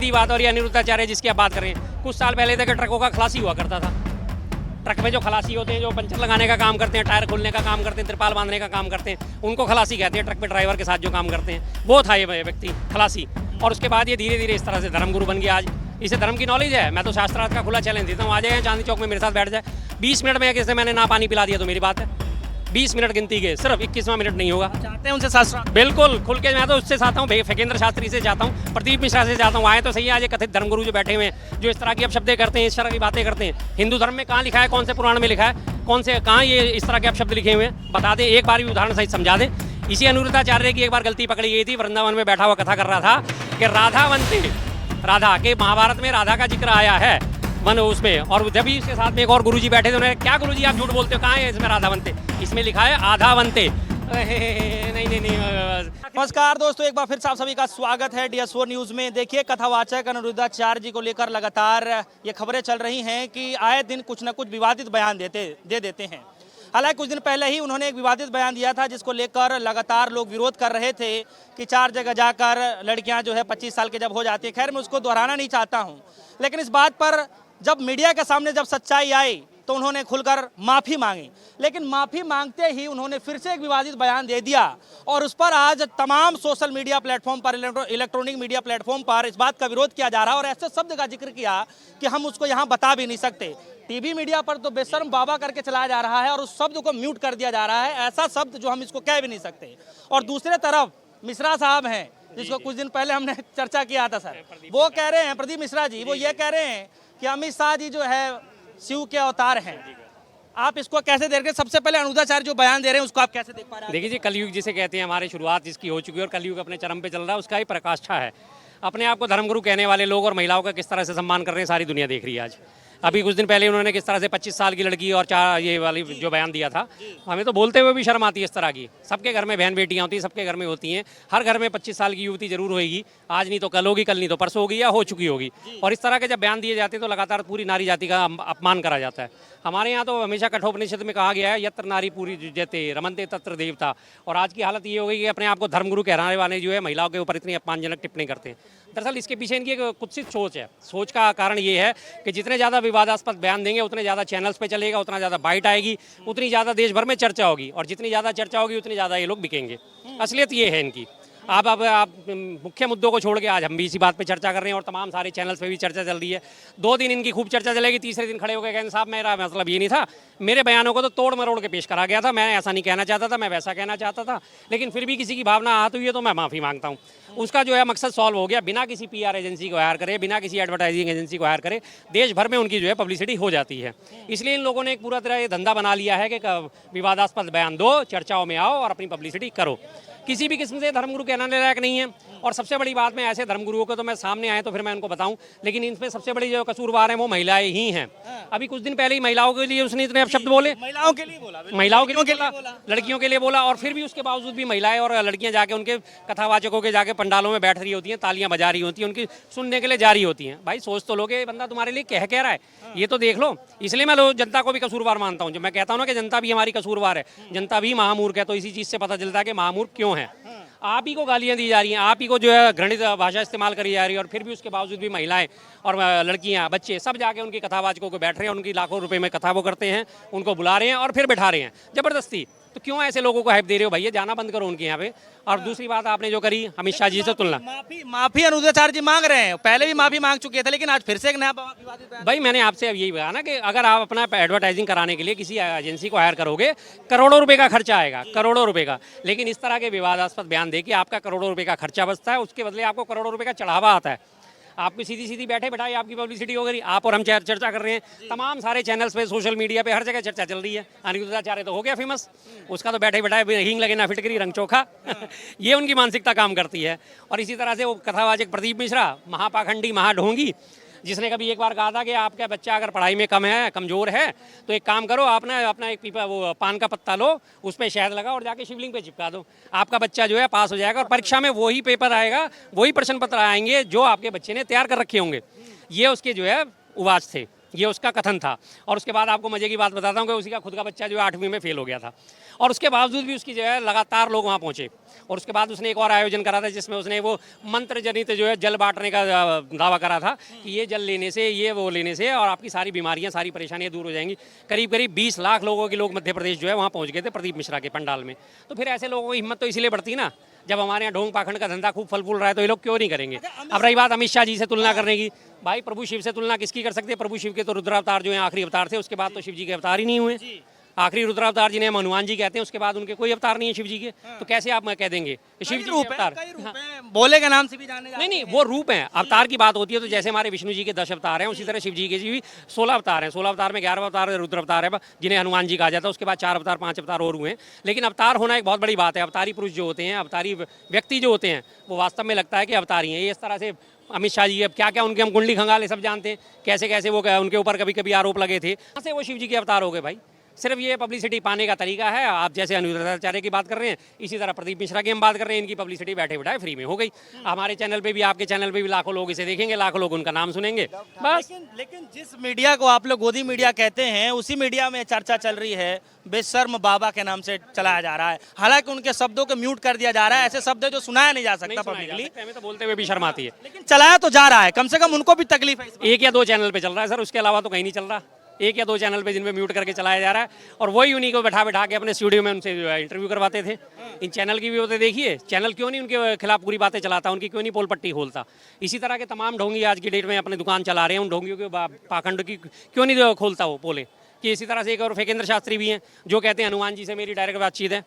की बात और ये अनिरुद्धाचार्य जिसकी आप बात करें, कुछ साल पहले तक ट्रकों का खलासी हुआ करता था। ट्रक में जो खलासी होते हैं, जो पंचर लगाने का काम करते हैं, टायर खोलने का काम करते हैं, त्रिपाल बांधने का काम करते हैं, उनको खलासी कहते हैं। ट्रक पे ड्राइवर के साथ जो काम करते हैं, वो था ये व्यक्ति खलासी। और उसके बाद ये धीरे धीरे इस तरह से धर्मगुरु बन गया। आज इसे धर्म की नॉलेज है। मैं तो शास्त्रार्थ का खुला चैलेंज देता हूँ, आ जाए चांदनी चौक में मेरे साथ बैठ जाए, 20 मिनट में किसी मैंने ना पानी पिला दिया तो मेरी बात है। 20 मिनट गिनती के, सिर्फ 21वां मिनट नहीं होगा। चाहते हैं उनसे शास्त्र? बिल्कुल खुल के। मैं तो उससे चाहता हूँ, फकींद्र शास्त्री से चाहता हूँ, प्रदीप मिश्रा से चाहता हूँ, आए तो सही है। आज ये कथित धर्मगुरु जो बैठे हुए हैं, जो इस तरह की अपशब्दें करते हैं, इस तरह की बातें करते हैं, हिंदू धर्म में कहाँ लिखा है, कौन से पुराण में लिखा है, कौन से कहाँ ये इस तरह के अपशब्द लिखे हुए हैं, बता दें, एक बार भी उदाहरण सहित समझा दें। इसी अनिरुद्धाचार्य की एक बार गलती पकड़ी गई थी। वृंदावन में बैठा हुआ कथा कर रहा था कि राधावंते, राधा के महाभारत में राधा का जिक्र आया है वन उसमें, और जब भी इसके साथ में एक और गुरुजी बैठे थे, उन्होंने क्या गुरुजी आप झूठ बोलते हो, कहाँ है इसमें राधावंते, इसमें लिखा है आधावंते। नहीं। नमस्कार दोस्तों, एक बार फिर से आप सभी का स्वागत है DS4 न्यूज़ में। देखिए, कथावाचक अनिरुद्धाचार्य जी को लेकर लगातार ये खबरें चल रही हैं कि आए दिन कुछ न कुछ विवादित बयान दे देते हैं। हालांकि कुछ दिन पहले ही उन्होंने एक विवादित बयान दिया था, जिसको लेकर लगातार लोग विरोध कर रहे थे कि 4 जगह जाकर लड़कियां जो है 25 साल के जब हो जाती है। खैर, मैं उसको दोहराना नहीं चाहता हूं, लेकिन इस बात पर जब मीडिया के सामने जब सच्चाई आई तो उन्होंने खुलकर माफ़ी मांगी। लेकिन माफ़ी मांगते ही उन्होंने फिर से एक विवादित बयान दे दिया, और उस पर आज तमाम सोशल मीडिया प्लेटफॉर्म पर, इलेक्ट्रॉनिक मीडिया प्लेटफॉर्म पर इस बात का विरोध किया जा रहा है, और ऐसे शब्द का जिक्र किया कि हम उसको यहाँ बता भी नहीं सकते। टीवी मीडिया पर तो बेशर्म बाबा करके चलाया जा रहा है और उस शब्द को म्यूट कर दिया जा रहा है, ऐसा शब्द जो हम इसको कह भी नहीं सकते। और दूसरे तरफ मिश्रा साहब हैं, जिसको कुछ दिन पहले हमने चर्चा किया था सर, वो कह रहे हैं, प्रदीप मिश्रा जी, वो ये कह रहे हैं कि अमित शाह जी जो है शिव के अवतार हैं। आप इसको कैसे देख रहे हैं? सबसे पहले अनिरुद्धाचार्य जो बयान दे रहे हैं उसको आप कैसे देख पा रहे हैं? देखिए जी, कलयुग जिसे कहते हैं, हमारी शुरुआत जिसकी हो चुकी है और कलयुग अपने चरम पे चल रहा है, उसका ही प्रकाष्ठा है। अपने आप को धर्मगुरु कहने वाले लोग और महिलाओं का किस तरह से सम्मान कर रहे हैं, सारी दुनिया देख रही है। आज अभी कुछ दिन पहले उन्होंने किस तरह से 25 साल की लड़की और 4 ये वाली जो बयान दिया था, हमें तो बोलते हुए भी शर्म आती है इस तरह की। सबके घर में बहन बेटियां होती हैं, सबके घर में होती हैं, हर घर में 25 साल की युवती जरूर होगी। आज नहीं तो कल होगी, कल नहीं तो परसों होगी या हो चुकी होगी। और इस तरह के जब बयान दिए जाते हैं तो लगातार पूरी नारी जाति का अपमान करा जाता है। हमारे यहाँ तो हमेशा कठोपनिषद में कहा गया है, यत्र नारी पूरी जयते रमनते तत्र देवता। और आज की हालत ये हो गई कि अपने आप को धर्मगुरु कहने वाले जो है महिलाओं के ऊपर इतनी अपमानजनक टिप्पणी करते हैं। दरअसल इसके पीछे इनकी एक कुत्सित सोच है। सोच का कारण ये है कि जितने ज़्यादा विवादास्पद बयान देंगे उतने ज़्यादा चैनल्स पे चलेगा, उतना ज़्यादा बाइट आएगी, उतनी ज़्यादा देश भर में चर्चा होगी, और जितनी ज़्यादा चर्चा होगी उतनी ज़्यादा ये लोग बिकेंगे। असलियत ये है इनकी। आप मुख्य मुद्दों को छोड़ के आज हम भी इसी बात पे चर्चा कर रहे हैं, और तमाम सारे चैनल्स पे भी चर्चा चल रही है। 2 दिन इनकी खूब चर्चा चलेगी, तीसरे दिन खड़े होकर कहेंगे साहब मेरा मतलब ये नहीं था, मेरे बयानों को तो तोड़ मरोड़ के पेश करा गया था, मैं ऐसा नहीं कहना चाहता था, मैं वैसा कहना चाहता था, लेकिन फिर भी किसी की भावना आहत हुई है तो मैं माफ़ी मांगता हूँ। उसका जो है मकसद सॉल्व हो गया, बिना किसी PR एजेंसी को हायर करे, बिना किसी एडवर्टाइजिंग एजेंसी को हायर करे, देश भर में उनकी जो है पब्लिसिटी हो जाती है। इसलिए इन लोगों ने एक पूरा तरह ये धंधा बना लिया है कि विवादास्पद बयान दो, चर्चाओं में आओ और अपनी पब्लिसिटी करो। किसी भी किस्म से धर्मगुरु कहने लायक नहीं है। और सबसे बड़ी बात में ऐसे धर्मगुरुओं को तो मैं सामने आए तो फिर मैं उनको बताऊं, लेकिन इनमें सबसे बड़ी जो कसूरवार है वो महिलाएं ही हैं। अभी कुछ दिन पहले ही महिलाओं के लिए उसने इतने शब्द बोले, महिलाओं के लिए बोला, महिलाओं के लिए बोला, लड़कियों के लिए बोला, और फिर भी उसके बावजूद भी महिलाएं और लड़कियां जाके उनके कथावाचकों के जाके पंडालों में बैठ रही होती हैं, तालियां बजा रही होती हैं, उनकी सुनने के लिए जा रही होती हैं। भाई सोच तो लो कि बंदा तुम्हारे लिए कह रहा है, ये तो देख लो। इसलिए मैं जनता को भी कसूरवार मानता हूँ। जब मैं कहता हूँ ना कि जनता भी हमारी कसूरवार है, जनता भी महामूर्ख है, तो इसी चीज़ से पता चलता है कि महामूर्ख क्यों है। आप ही को गालियां दी जा रही हैं, आप ही को जो है घृणित भाषा इस्तेमाल करी जा रही है, और फिर भी उसके बावजूद भी महिलाएं और लड़कियां, बच्चे सब जाके उनकी कथावाचकों को बैठ रहे हैं, उनकी लाखों रुपए में कथा वो करते हैं, उनको बुला रहे हैं और फिर बैठा रहे हैं जबरदस्ती। तो क्यों ऐसे लोगों को हाइप दे रहे हो भैया? जाना बंद करो उनके यहाँ पे। और दूसरी बात आपने जो करी अमित शाह जी से तुलना, माफी अनिरुद्धाचार्य जी मांग रहे हैं, पहले भी माफी मांग चुके थे, लेकिन आज फिर से एक नया विवादित बयान। भाई मैंने आपसे अब यही कहा ना कि अगर आप अपना एडवर्टाइजिंग कराने के लिए किसी एजेंसी को हायर करोगे, करोड़ों रुपए का खर्चा आएगा, करोड़ों रुपए का। लेकिन इस तरह के विवादास्पद बयान दे के आपका करोड़ों रुपए का खर्चा बचता है, उसके बदले आपको करोड़ों रुपए का चढ़ावा आता है। आपकी सीधी सीधी बैठे बैठाए आपकी पब्लिसिटी हो गई, आप और हम चर्चा कर रहे हैं, तमाम सारे चैनल्स पे, सोशल मीडिया पे, हर जगह चर्चा चल रही है। अनिरुद्धाचार्य तो हो गया फेमस, उसका तो बैठे बैठाए हींग लगे ना फिटकरी रंग चोखा ये उनकी मानसिकता काम करती है। और इसी तरह से वो कथावाचक प्रदीप मिश्रा, महापाखंडी, महाढोंगी, जिसने कभी एक बार कहा था कि आपका बच्चा अगर पढ़ाई में कम है, कमज़ोर है, तो एक काम करो, आप ना अपना एक पीपा वो पान का पत्ता लो, उस पर शहद लगाओ और जाके शिवलिंग पे चिपका दो, आपका बच्चा जो है पास हो जाएगा, और परीक्षा में वही पेपर आएगा, वही प्रश्न पत्र आएंगे जो आपके बच्चे ने तैयार कर रखे होंगे। ये उसके जो है उवाच थे। ये उसका कथन था। और उसके बाद आपको मजे की बात बताता हूँ कि उसी का खुद का बच्चा जो है 8वीं में फेल हो गया था, और उसके बावजूद भी उसकी जो है लगातार लोग वहाँ पहुँचे। और उसके बाद उसने एक और आयोजन करा था जिसमें उसने वो मंत्र जनित जो है जल बांटने का दावा करा था कि ये जल लेने से, ये वो लेने से और आपकी सारी बीमारियाँ, सारी परेशानियाँ दूर हो जाएंगी। करीब करीब 20 लाख लोगों के लोग मध्य प्रदेश जो है वहाँ पहुँच गए थे प्रदीप मिश्रा के पंडाल में। तो फिर ऐसे लोगों की हिम्मत तो इसीलिए बढ़ती ना, जब हमारे यहाँ ढोंग पाखंड का धंधा खूब फल फूल रहा है तो ये लोग क्यों नहीं करेंगे। अब रही बात अमित शाह जी से तुलना करने की, भाई प्रभु शिव से तुलना किसकी कर सकते हैं? प्रभु शिव के तो रुद्रावतार जो है आखिरी अवतार थे, उसके बाद तो शिव जी के अवतार ही नहीं हुए। आखिरी रुद्रावतार जिन्हें हम हनुमान जी कहते हैं, उसके बाद उनके कोई अवतार नहीं है शिव जी के। तो कैसे आप कह देंगे कि शिव जी के अवतार? भोले के नाम से भी जाने जाते नहीं, वो रूप हैं। अवतार की बात होती है तो जैसे हमारे विष्णु जी के 10 अवतार हैं, उसी तरह शिव जी के भी 16 अवतार हैं। 16 अवतार में 11वां अवतार रुद्र अवतार है जिन्हें हनुमान जी कहा जाता है। उसके बाद 4 अवतार 5 अवतार और हुए हैं। लेकिन अवतार होना एक बहुत बड़ी बात है। अवतारी पुरुष जो होते हैं, अवतारी व्यक्ति जो होते हैं, वो वास्तव में लगता है कि अवतारी हैं। ये इस तरह से अमित शाह जी अब क्या क्या उनके हम कुंडली खंगाले सब जानते हैं, कैसे कैसे वो उनके ऊपर कभी कभी आरोप लगे थे, कहाँ से वो शिव जी के अवतार हो गए भाई? सिर्फ ये पब्लिसिटी पाने का तरीका है। आप जैसे अनुराधाचार्य की बात कर रहे हैं, इसी तरह प्रदीप मिश्रा की हम बात कर रहे हैं। इनकी पब्लिसिटी बैठे बैठाए फ्री में हो गई। हमारे चैनल पे भी, आपके चैनल पे भी लाखों लोग इसे देखेंगे, लाखों लोग उनका नाम सुनेंगे बस। लेकिन जिस मीडिया को आप लोग गोदी मीडिया कहते हैं, उसी मीडिया में चर्चा चल रही है बेशर्म बाबा के नाम से चलाया जा रहा है। हालांकि उनके शब्दों को म्यूट कर दिया जा रहा है, ऐसे शब्द जो सुनाया नहीं जा सकता पब्लिकली। हमें तो बोलते हुए भी शर्म आती है, लेकिन चलाया तो जा रहा है, कम से कम उनको भी तकलीफ है। 1 या 2 चैनल पे चल रहा है सर, उसके अलावा तो कहीं नहीं चल रहा। 1 या 2 चैनल पे जिनमें म्यूट करके चलाया जा रहा है, और वही उन्हीं को बैठा बैठा के अपने स्टूडियो में उनसे इंटरव्यू करवाते थे। इन चैनल की भी होते देखिए, चैनल क्यों नहीं उनके खिलाफ पूरी बातें चलाता, उनकी क्यों नहीं पोल पट्टी खोलता। इसी तरह के तमाम ढोंगी आज की डेट में अपनी दुकान चला रहे हैं, उन ढोंगियों के पाखंड की क्यों नहीं खोलता वो पोले। कि इसी तरह से एक और फेकेंद्र शास्त्री भी हैं जो कहते हैं हनुमान जी से मेरी डायरेक्ट बातचीत है।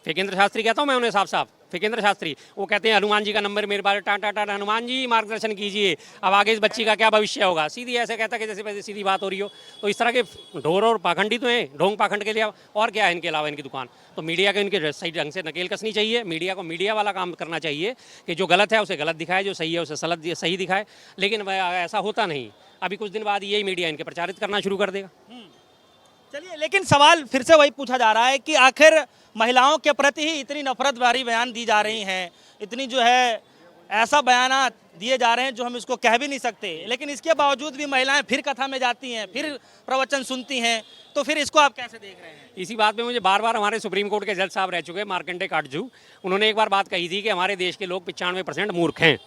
फेकेंद्र शास्त्री कहता हूँ मैं उन्हें साफ साफ, फेकेंद्र शास्त्री, वो कहते हैं हनुमान जी का नंबर मेरे बारे टाटा टाटा, हनुमान जी मार्गदर्शन कीजिए, अब आगे इस बच्ची का क्या भविष्य होगा। सीधी ऐसे कहता कि जैसे सीधी बात हो रही हो। तो इस तरह के ढोर और पाखंडी तो हैं, ढोंग पाखंड के लिए और क्या है इनके अलावा इनकी दुकान। तो मीडिया के इनके सही ढंग से नकेल कसनी चाहिए। मीडिया को मीडिया वाला काम करना चाहिए कि जो गलत है उसे गलत दिखाए, जो सही है उसे सही दिखाए। लेकिन ऐसा होता नहीं। अभी कुछ दिन बाद यही मीडिया इनके प्रचारित करना शुरू कर देगा। चलिए, लेकिन सवाल फिर से वही पूछा जा रहा है कि आखिर महिलाओं के प्रति ही इतनी नफरत भरी बयान दी जा रही हैं, इतनी जो है ऐसा बयान दिए जा रहे हैं जो हम इसको कह भी नहीं सकते, लेकिन इसके बावजूद भी महिलाएं फिर कथा में जाती हैं, फिर प्रवचन सुनती हैं। तो फिर इसको आप कैसे देख रहे हैं? इसी बात पे मुझे बार बार हमारे सुप्रीम कोर्ट के जज साहब रह चुके हैं, मार्कंडे काटजू, उन्होंने एक बार बात कही थी कि हमारे देश के लोग 95% मूर्ख हैं।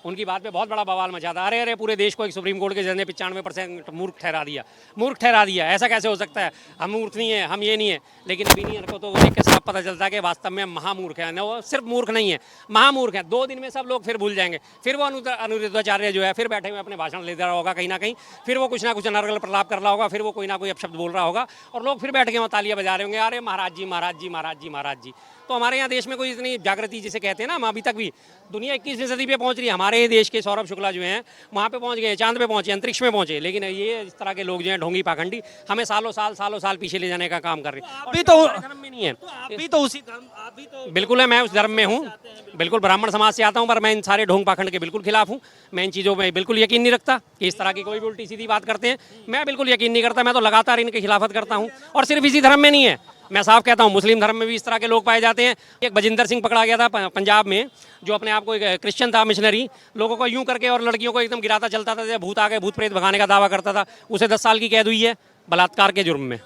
उनकी बात पे बहुत बड़ा बवाल मचा था। अरे पूरे देश को एक सुप्रीम कोर्ट के जज ने 95% मूर्ख ठहरा दिया। ऐसा कैसे हो सकता है? हम मूर्ख नहीं है, हम ये नहीं है। लेकिन ओपिनियन को तो देख के साफ पता चलता है कि वास्तव में महामूर्ख है। वो सिर्फ मूर्ख नहीं है, महामूर्ख है। 2 दिन में सब लोग फिर भूल जाएंगे। फिर वो अनुरुद्धाचार्य जो है फिर बैठे हुए अपने भाषण ले रहा होगा कहीं ना कहीं, फिर वो कुछ ना कुछ अनर्गल प्रलाप कर रहा होगा, फिर वो कोई ना कोई अपशब्द बोल रहा होगा, और लोग फिर बैठ के वहाँ तालियां बजा रहे होंगे, अरे महाराज जी महाराज जी महाराज जी महाराज जी। तो हमारे यहाँ देश में कोई इतनी जागृति जिसे कहते हैं ना, हम अभी तक भी दुनिया 21वीं सदी पे पहुंच रही है। हमारे देश के सौरभ शुक्ला जो हैं वहाँ पे पहुंच गए, चांद पे पहुंचे, अंतरिक्ष में पहुंचे। लेकिन ये इस तरह के लोग जो हैं ढोंगी पाखंडी हमें सालों साल पीछे ले जाने का काम कर रहे हैं। अभी तो धर्म में नहीं है, अभी तो उसी धर्म, अभी तो बिल्कुल है, मैं उस धर्म में हूँ, बिल्कुल ब्राह्मण समाज से आता हूँ, पर मैं इन सारे ढोंग पाखंड के बिल्कुल खिलाफ हूँ। मैं इन चीज़ों में बिल्कुल यकीन नहीं रखता कि इस तरह की कोई भी उल्टी सीधी बात करते हैं। मैं बिल्कुल यकीन नहीं करता, मैं तो लगातार इनकी खिलाफत करता हूँ। और सिर्फ इसी धर्म में नहीं है, मैं साफ कहता हूँ मुस्लिम धर्म में भी इस तरह के लोग पाए जाते हैं। एक बजिंदर सिंह पकड़ा गया था पंजाब में, जो अपने आप को एक क्रिश्चियन था, मिशनरी, लोगों को यूं करके और लड़कियों को एकदम गिराता चलता था, जब भूत आ गए भूत प्रेत भगाने का दावा करता था। उसे 10 साल की कैद हुई है बलात्कार के जुर्म में।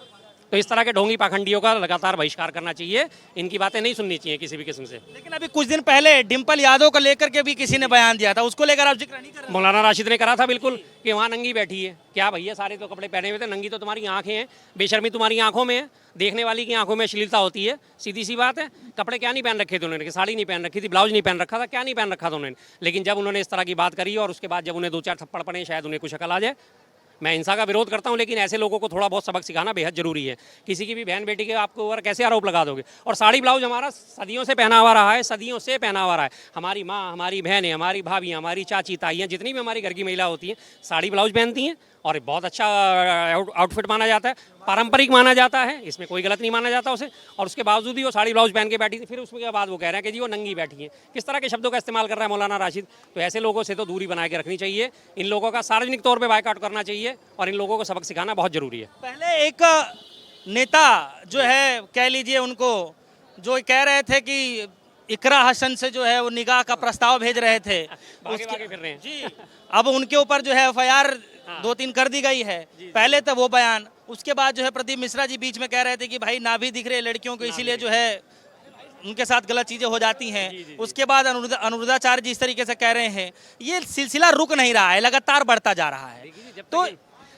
तो इस तरह के ढोंगी पाखंडियों का लगातार बहिष्कार करना चाहिए, इनकी बातें नहीं सुननी चाहिए किसी भी किस्म से। लेकिन अभी कुछ दिन पहले डिम्पल यादव को लेकर के भी किसी ने बयान दिया था, उसको लेकर आप जिक्र नहीं कर रहे? मौलाना राशिद ने करा था बिल्कुल कि वहाँ नंगी बैठी है। क्या भैया, सारे तो कपड़े पहने हुए थे, नंगी तो तुम्हारी आंखें हैं, बेशर्मी तुम्हारी आंखों में है, देखने वाली की आंखों में अश्लीलता होती है, सीधी सी बात है। कपड़े क्या नहीं पहन रखे थे उन्होंने, साड़ी नहीं पहन रखी थी, ब्लाउज नहीं पहन रखा था, क्या नहीं पहन रखा था उन्होंने। लेकिन जब उन्होंने इस तरह की बात करी और उसके बाद जब उन्हें 2-4 थप्पड़ पड़े, शायद उन्हें कुछ अकल आ जाए। मैं हिंसा का विरोध करता हूं, लेकिन ऐसे लोगों को थोड़ा बहुत सबक सिखाना बेहद जरूरी है। किसी की भी बहन बेटी के आपको ऊपर कैसे आरोप लगा दोगे? और साड़ी ब्लाउज हमारा सदियों से पहना हुआ रहा है, सदियों से पहना हुआ रहा है। हमारी माँ, हमारी बहनें, हमारी भाभियाँ, हमारी चाची ताइयाँ, जितनी भी हमारी घर की महिला होती हैं, साड़ी ब्लाउज पहनती हैं और बहुत अच्छा आउटफिट माना जाता है, पारंपरिक माना जाता है, इसमें कोई गलत नहीं माना जाता उसे। और उसके बावजूद भी वो साड़ी ब्लाउज पहन के बैठी थी, फिर उसके बाद वो कह रहे हैं कि जी वो नंगी बैठी है। किस तरह के शब्दों का इस्तेमाल कर रहा है मौलाना राशिद? तो ऐसे लोगों से तो दूरी बना के रखनी चाहिए। इन लोगों का सार्वजनिक तौर पर बायकॉट करना चाहिए और इन लोगों को सबक सिखाना बहुत जरूरी है। पहले एक नेता जो है, कह लीजिए उनको, जो कह रहे थे कि इकरा हसन से जो है वो निगाह का प्रस्ताव भेज रहे थे, भागे फिर रहे हैं जी। अब उनके ऊपर जो है FIR 2-3 कर दी गई है। पहले तो वो बयान, उसके बाद जो है प्रदीप मिश्रा जी बीच में कह रहे थे कि भाई ना भी दिख रहे लड़कियों को, इसीलिए जो है उनके साथ गलत चीजें हो जाती हैं। उसके बाद अनुरुद्धाचार्य जी इस तरीके से कह रहे हैं। ये सिलसिला रुक नहीं रहा है, लगातार बढ़ता जा रहा है। तो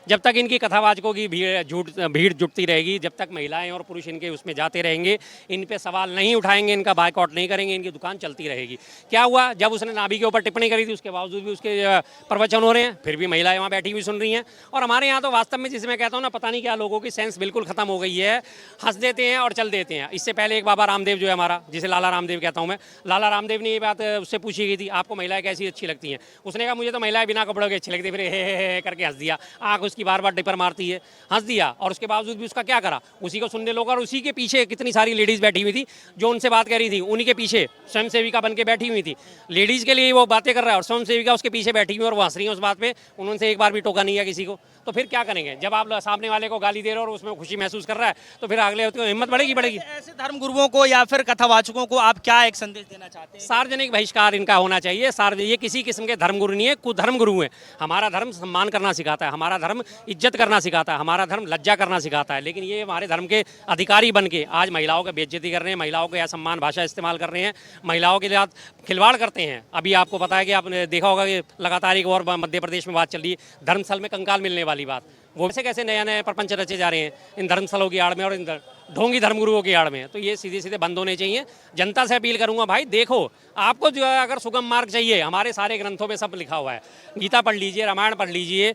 जब तक इनकी कथावाचकों की भीड़ जुटती रहेगी, जब तक महिलाएं और पुरुष इनके उसमें जाते रहेंगे, इन पे सवाल नहीं उठाएंगे, इनका बायकॉट नहीं करेंगे, इनकी दुकान चलती रहेगी। क्या हुआ, जब उसने नाभि के ऊपर टिप्पणी करी थी, उसके बावजूद भी उसके प्रवचन हो रहे हैं, फिर भी महिलाएं वहाँ बैठी हुई सुन रही हैं। और हमारे यहाँ तो वास्तव में, जिसे मैं कहता हूँ ना, पता नहीं क्या लोगों की सेंस बिल्कुल खत्म हो गई है। हंस देते हैं और चल देते हैं। इससे पहले एक बाबा रामदेव जो है हमारा, जिसे लाला रामदेव कहता हूँ मैं, लाला रामदेव ने ये बात उससे पूछी गई थी, आपको महिलाएं कैसी अच्छी लगती हैं? उसने कहा मुझे तो महिलाएं बिना कपड़ों के अच्छी लगती। फिर हे करके हंस दिया, आँख उसकी बार बार टिपर मारती है, हंस दिया। और उसके बावजूद भी उसका क्या करा, उसी को सुनने लोग। और उसी के पीछे कितनी सारी लेडीज बैठी हुई थी जो उनसे बात कर रही थी, उन्हीं के पीछे स्वयं सेविका बन के बैठी हुई थी। लेडीज के लिए वो बातें कर रहा है और स्वयं सेविका उसके पीछे बैठी हुई और वो हंस रही है उस बात पे। उन्होंने एक बार भी टोका नहीं है किसी को। तो फिर क्या करेंगे, जब आप सामने वाले को गाली दे रहे हो और उसमें खुशी महसूस कर रहा है, तो फिर अगले होते हिम्मत बढ़ेगी। ऐसे धर्म गुरुओं को या फिर कथावाचकों को आप क्या एक संदेश देना चाहते हैं? सार्वजनिक बहिष्कार इनका होना चाहिए। ये किसी किस्म के धर्मगुरु नहीं है, कुधर्म गुरु है। हमारा धर्म सम्मान करना सिखाता है, हमारा धर्म इज्जत करना सिखाता है, हमारा धर्म लज्जा करना सिखाता है। लेकिन ये हमारे धर्म के अधिकारी बन के आज महिलाओं का बेइज्जती कर रहे हैं, महिलाओं को असम्मान भाषा इस्तेमाल कर रहे हैं, महिलाओं के साथ खिलवाड़ करते हैं। अभी आपको पता है कि आपने देखा होगा कि लगातार एक और मध्य प्रदेश में बात चल रही है, धर्मस्थल में कंकाल मिलने वाली बात। वो कैसे नए नए प्रपंच रचे जा रहे हैं इन धर्मस्थलों की आड़ में और इन ढोंगी धर्मगुरुओं की आड़ में। तो ये सीधे सीधे बंद होने चाहिए। जनता से अपील करूंगा, भाई देखो, आपको जो है अगर सुगम मार्ग चाहिए, हमारे सारे ग्रंथों में सब लिखा हुआ है। गीता पढ़ लीजिए, रामायण पढ़ लीजिए,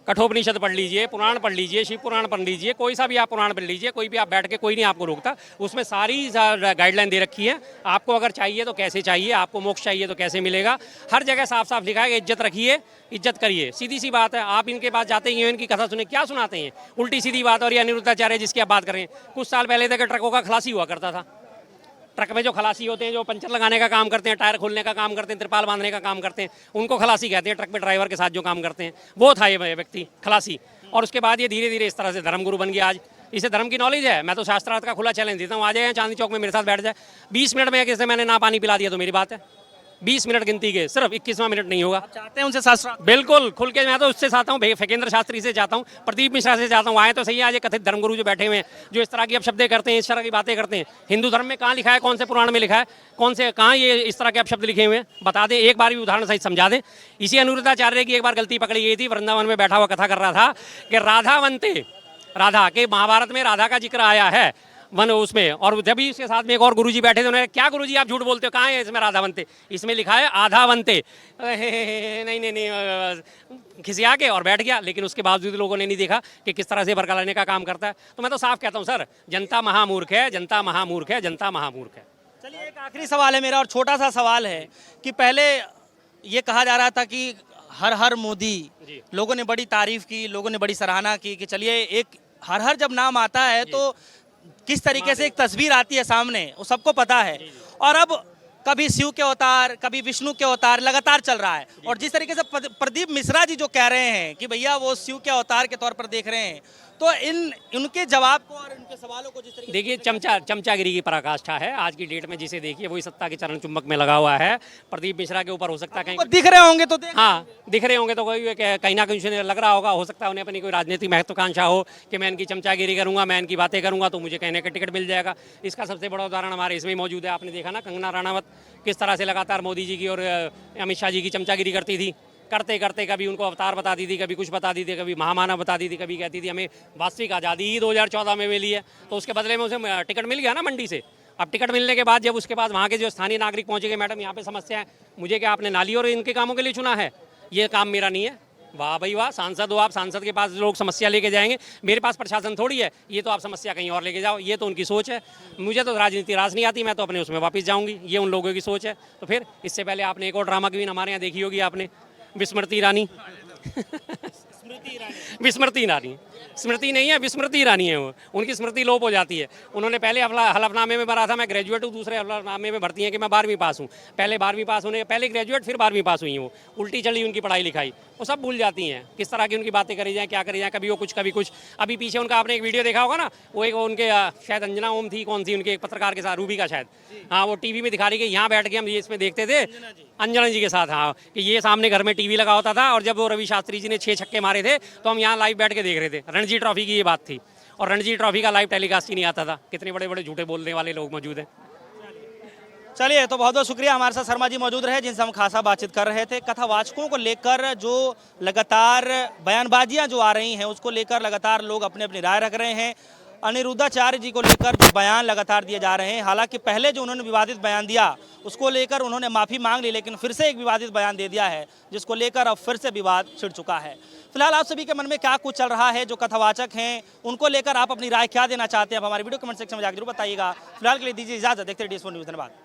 कठोपनिषद पढ़ लीजिए, पुराण पढ़ लीजिए, शिव पुराण पढ़ लीजिए, कोई सा भी आप पुराण पढ़ लीजिए, कोई भी आप बैठ के, कोई नहीं आपको रोकता। उसमें सारी गाइडलाइन दे रखी है। आपको अगर चाहिए तो कैसे चाहिए, आपको मोक्ष चाहिए तो कैसे मिलेगा, हर जगह साफ साफ लिखा है कि इज्जत रखिए, इज्जत करिए। सीधी सी बात है। आप इनके पास जाते ही इनकी कथा सुने, क्या सुनाते हैं, उल्टी सीधी बात। और ये अनिरुद्धाचार्य जिसकी आप बात कर रहे हैं, कुछ साल पहले तक ट्रकों का खलासी हुआ करता था। ट्रक में जो खलासी होते हैं, जो पंचर लगाने का काम करते हैं, टायर खोलने का काम करते हैं, त्रिपाल बांधने का काम करते हैं, उनको खलासी कहते हैं। ट्रक में ड्राइवर के साथ जो काम करते हैं, वो था ये व्यक्ति खलासी। और उसके बाद ये धीरे धीरे इस तरह से धर्मगुरु बन गया। आज इसे धर्म की नॉलेज है। मैं तो शास्त्रार्थ का खुला चैलेंज देता हूँ, आ जाए चांदनी चौक में मेरे साथ बैठ जाए, 20 मिनट में किसी मैंने ना पानी पिला दिया तो मेरी बात है। 20 मिनट गिनती के, सिर्फ 21वां मिनट नहीं होगा। चाहते हैं उनसे शास्त्र? बिल्कुल खुल के। मैं तो उससे चाहता हूँ, फकेंद्र शास्त्री से चाहता हूँ, प्रदीप मिश्रा से चाहता हूँ, आए तो सही। आज कथित धर्मगुरु जो बैठे हुए हैं, जो इस तरह की अपशब्दें करते हैं, इस तरह की बातें करते हैं, हिंदू धर्म में कहाँ लिखा है, कौन से पुराण में लिखा है, कौन से कहाँ ये इस तरह के अपशब्द लिखे हुए हैं, बता दें, एक बार भी उदाहरण सहित समझा दें। इसी अनिरुद्धाचार्य की एक बार गलती पकड़ी गई थी। वृंदावन में बैठा हुआ कथा कर रहा था कि राधावंते, राधा के महाभारत में राधा का जिक्र आया है वन उसमें। और जब भी उसके साथ में एक और गुरुजी बैठे थे, उन्होंने क्या गुरुजी आप झूठ बोलते हो, कहाँ है इसमें राधावंते, इसमें लिखा है आधावंते। नहीं खिसिया के और बैठ गया। लेकिन उसके बावजूद लोगों ने नहीं देखा कि किस तरह से बरका लाने का काम करता है। तो मैं तो साफ कहता हूँ सर, जनता महामूर्ख है, जनता महामूर्ख है, जनता महामूर्ख है। चलिए, एक आखिरी सवाल है मेरा, और छोटा सा सवाल है कि पहले ये कहा जा रहा था कि हर हर मोदी, लोगों ने बड़ी तारीफ की, लोगों ने बड़ी सराहना की कि चलिए, एक हर हर जब नाम आता है तो किस तरीके से एक तस्वीर आती है सामने, वो सबको पता है। और अब कभी शिव के अवतार, कभी विष्णु के अवतार लगातार चल रहा है। और जिस तरीके से प्रदीप मिश्रा जी जो कह रहे हैं कि भैया वो शिव के अवतार के तौर पर देख रहे हैं, तो उनके जवाब को और उनके सवालों को जिस तरीके देखिए, चमचागिरी की पराकाष्ठा है आज की डेट में। जिसे देखिए वही सत्ता के चरण चुंबक में लगा हुआ है। प्रदीप मिश्रा के ऊपर हो सकता है कहीं दिख रहे होंगे तो हाँ, दिख रहे होंगे तो कोई कहीं ना कहीं लग रहा होगा। हो सकता है उन्हें अपनी कोई राजनीतिक महत्वाकांक्षा हो कि मैं इनकी चमचागिरी करूंगा, मैं इनकी बातें करूंगा तो मुझे कहने का टिकट मिल जाएगा। इसका सबसे बड़ा उदाहरण हमारे इसमें मौजूद है। आपने देखा ना, कंगना रनावत किस तरह से लगातार मोदी जी की और अमित शाह जी की चमचागिरी करती थी। करते करते कभी उनको अवतार बताती थी, कभी कुछ बताती थी, कभी महामानव बताती थी, कभी कहती थी हमें वास्तविक आज़ादी ही 2014 में मिली है। तो उसके बदले में उसे टिकट मिल गया ना मंडी से। अब टिकट मिलने के बाद जब उसके बाद वहाँ के जो स्थानीय नागरिक पहुँचे गए, मैडम यहाँ पे समस्या है, मुझे क्या आपने नाली और इनके कामों के लिए चुना है, ये काम मेरा नहीं है। वाह भाई वाह, सांसद हो आप, सांसद के पास लोग समस्या लेके जाएंगे, मेरे पास प्रशासन थोड़ी है, ये तो आप समस्या कहीं और लेके जाओ। ये तो उनकी सोच है। मुझे तो राजनीति राज नहीं आती, मैं तो अपने उसमें वापस जाऊंगी, ये उन लोगों की सोच है। तो फिर इससे पहले आपने एक और ड्रामा क्वीन हमारे यहाँ देखी होगी आपने, विस्मृति ईरानी। विस्मृति ईरानी, स्मृति नहीं है, विस्मृति ईरानी है वो। उनकी स्मृति लोप हो जाती है। उन्होंने पहले हलफनामे में भरा था मैं ग्रेजुएट हूँ, दूसरे हलफनामे में भरती है कि मैं 12वीं पास हूँ। पहले 12वीं पास होने, पहले ग्रेजुएट फिर 12वीं पास हुई वो। उल्टी चली उनकी पढ़ाई लिखाई। वो सब भूल जाती हैं, किस तरह की उनकी बातें करी जाएं, क्या करी जाए, कभी वो कुछ कभी कुछ। अभी पीछे उनका आपने एक वीडियो देखा होगा ना, वो एक उनके शायद अंजना ओम थी, कौन सी उनके एक पत्रकार के साथ, रूबी का शायद, हाँ, वो टीवी में दिखा रही कि यहाँ बैठ के हम ये इसमें देखते थे अंजना जी के साथ, हाँ, कि ये सामने घर में टीवी लगा होता था और जब वो रवि शास्त्री जी ने 6 छक्के मारे थे तो हम यहाँ लाइव बैठ के देख रहे थे। रणजी ट्रॉफी की ये बात थी, और रणजी ट्रॉफी का लाइव टेलीकास्ट ही नहीं आता था। कितने बड़े बड़े झूठे बोलने वाले लोग मौजूद हैं। चलिए, तो बहुत बहुत शुक्रिया, हमारे साथ शर्मा जी मौजूद रहे जिनसे हम खासा बातचीत कर रहे थे। कथावाचकों को लेकर जो लगातार बयानबाजियां जो आ रही हैं उसको लेकर लगातार लोग अपनी अपनी राय रख रहे हैं। अनिरुद्धाचार्य जी को लेकर जो बयान लगातार दिए जा रहे हैं, हालांकि पहले जो उन्होंने विवादित बयान दिया उसको लेकर उन्होंने माफ़ी मांग ली, लेकिन फिर से एक विवादित बयान दे दिया है जिसको लेकर अब फिर से विवाद छिड़ चुका है। फिलहाल आप सभी के मन में क्या कुछ चल रहा है, जो कथावाचक हैं उनको लेकर आप अपनी राय क्या देना चाहते हैं, आप हमारे वीडियो कमेंट सेक्शन में जाकर जरूर बताइएगा। फिलहाल के लिए दीजिए इजाजत, देखते रहिए DS4 न्यूज़। धन्यवाद।